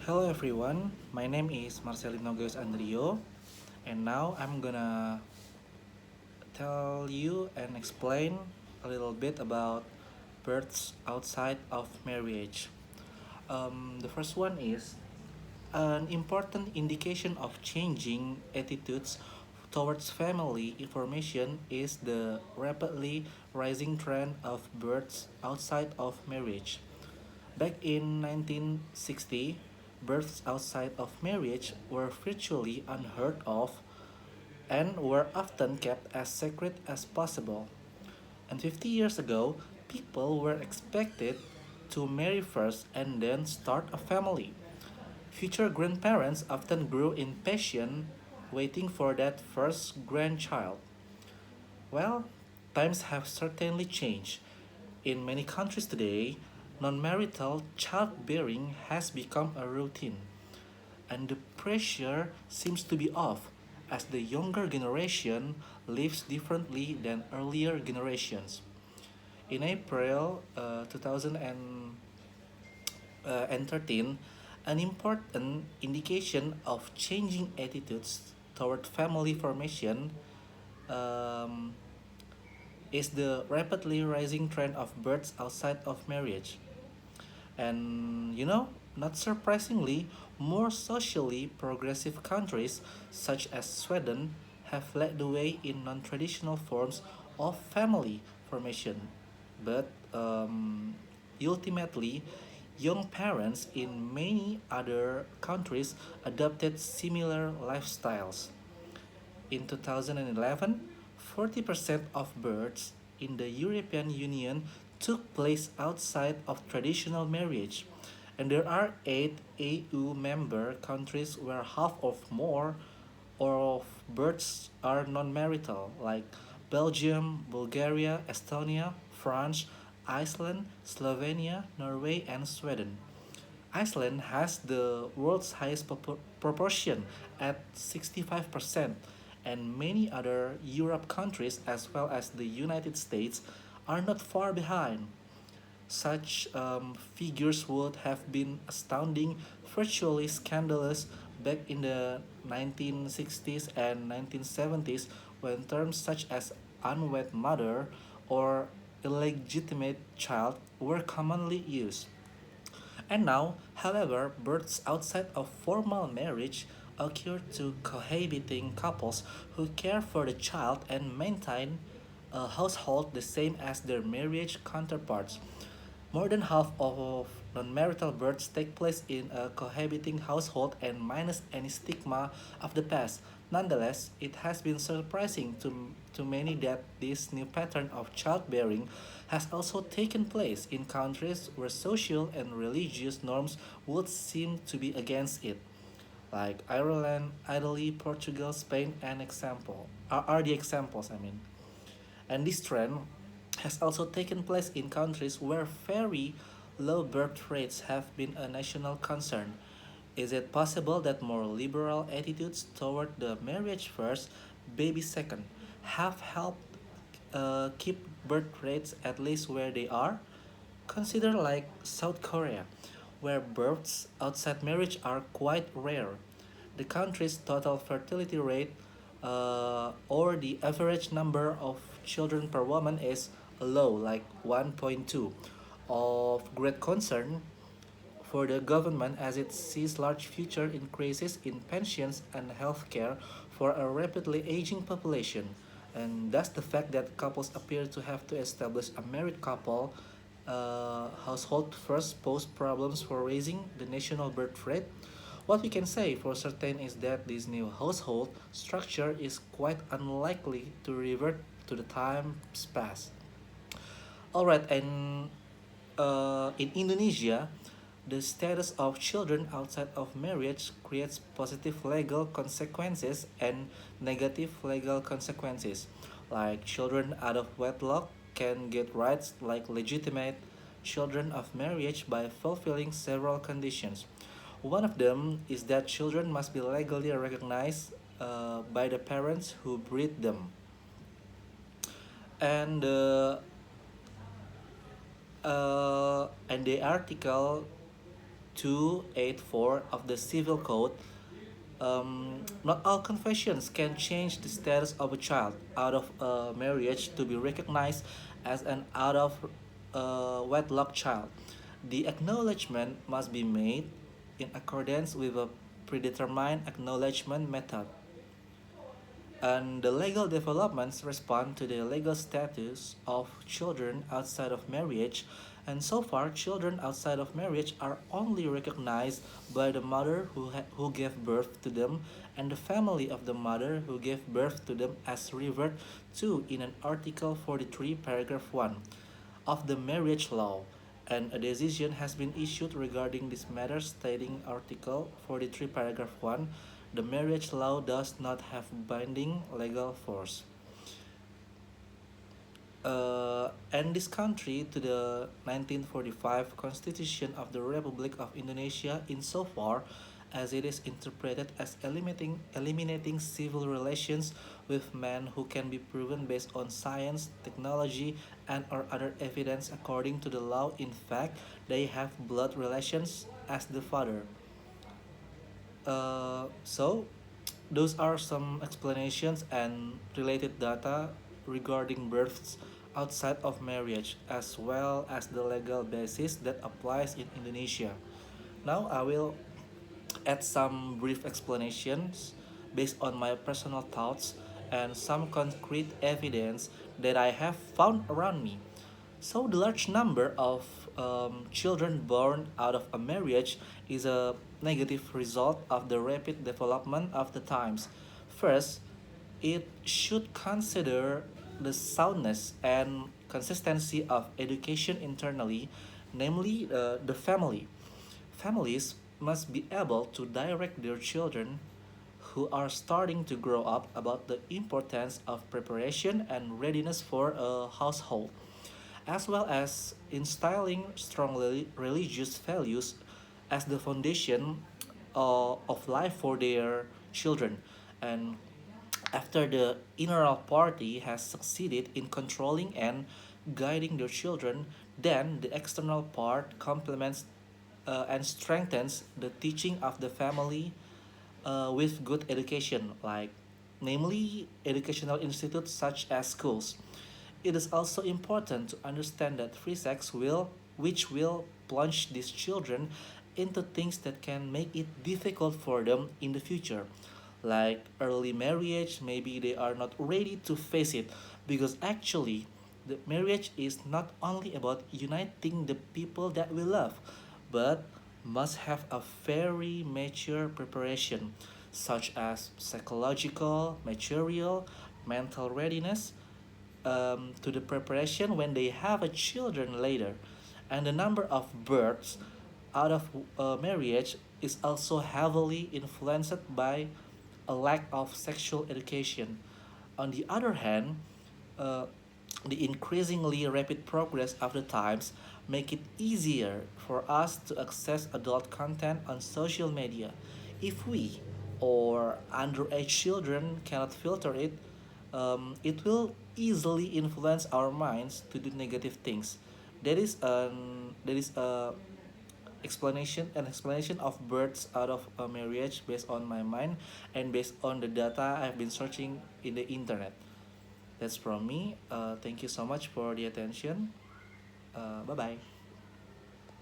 Hello everyone, my name is Marcellino Gayus Andrio, and now I'm gonna tell you and explain a little bit about births outside of marriage. The first one is an important indication of changing attitudes towards family information is the rapidly rising trend of births outside of marriage. Back in 1960, births outside of marriage were virtually unheard of and were often kept as secret as possible. And 50 years ago, people were expected to marry first and then start a family. Future grandparents often grew impatient, waiting for that first grandchild. Well, times have certainly changed. In many countries today, non marital childbearing has become a routine, and the pressure seems to be off as the younger generation lives differently than earlier generations. In April 2013, an important indication of changing attitudes toward family formation um, is the rapidly rising trend of births outside of marriage. And not surprisingly, more socially progressive countries such as Sweden have led the way in non traditional forms of family formation. But ultimately, young parents in many other countries adopted similar lifestyles. In 2011, 40% of births in the European Union took place outside of traditional marriage, and there are 8 EU member countries where half or more of births are non-marital, like Belgium, Bulgaria, Estonia, France, Iceland, Slovenia, Norway, and Sweden. Iceland has the world's highest proportion at 65%, and many other Europe countries, as well as the United States, are not far behind. Such figures would have been astounding, virtually scandalous back in the 1960s and 1970s when terms such as unwed mother or illegitimate child were commonly used. And now, however, births outside of formal marriage occur to cohabiting couples who care for the child and maintain a household the same as their marriage counterparts. More than half of non-marital births take place in a cohabiting household and minus any stigma of the past. Nonetheless, it has been surprising to many that this new pattern of childbearing has also taken place in countries where social and religious norms would seem to be against it, like Ireland, Italy, Portugal, Spain, and example are the examples. And this trend has also taken place in countries where very low birth rates have been a national concern. Is it possible that more liberal attitudes toward the marriage first, baby second have helped keep birth rates at least where they are? Consider like South Korea, where births outside marriage are quite rare. The country's total fertility rate, or the average number of children per woman, is low, like 1.2. Of great concern for the government as it sees large future increases in pensions and healthcare for a rapidly aging population. And thus the fact that couples appear to have to establish a married couple household first pose problems for raising the national birth rate. What we can say for certain is that this new household structure is quite unlikely to revert to the times past. Alright, and in Indonesia, the status of children outside of marriage creates positive legal consequences and negative legal consequences. Like children out of wedlock can get rights like legitimate children of marriage by fulfilling several conditions. One of them is that children must be legally recognized by the parents who breed them. And the article 284 of the Civil Code, not all confessions can change the status of a child out of a marriage to be recognized as an out of wedlock child. The acknowledgement must be made in accordance with a predetermined acknowledgement method, and the legal developments respond to the legal status of children outside of marriage. And so far, children outside of marriage are only recognized by the mother who gave birth to them and the family of the mother who gave birth to them, as referred to in an Article 43, Paragraph 1 of the marriage law. And a decision has been issued regarding this matter, stating Article 43, Paragraph 1, the marriage law does not have binding legal force. And this country to the 1945 Constitution of the Republic of Indonesia insofar as it is interpreted as eliminating civil relations with men who can be proven based on science, technology, and or other evidence according to the law. In fact, they have blood relations as the father. So, those are some explanations and related data regarding births outside of marriage, as well as the legal basis that applies in Indonesia. Now, I will add some brief explanations based on my personal thoughts and some concrete evidence that I have found around me. So, the large number of children born out of a marriage is a negative result of the rapid development of the times. First, it should consider the soundness and consistency of education internally, namely the family. Families must be able to direct their children who are starting to grow up about the importance of preparation and readiness for a household, as well as instilling strong religious values as the foundation of life for their children. And after the inner party has succeeded in controlling and guiding their children, then the external part complements and strengthens the teaching of the family with good education, like namely educational institutes such as schools. It is also important to understand that free sex which will plunge these children into things that can make it difficult for them in the future, like early marriage. Maybe they are not ready to face it, because actually, the marriage is not only about uniting the people that we love, but must have a very mature preparation, such as psychological, material, mental readiness, to the preparation when they have a children later. And the number of births out of marriage is also heavily influenced by a lack of sexual education. On the other hand, uh, the increasingly rapid progress of the times make it easier for us to access adult content on social media. If we or underage children cannot filter it, it will easily influence our minds to do negative things. That is an explanation of births out of a marriage based on my mind and based on the data I've been searching in the internet. That's from me. Thank you so much for the attention. Bye bye.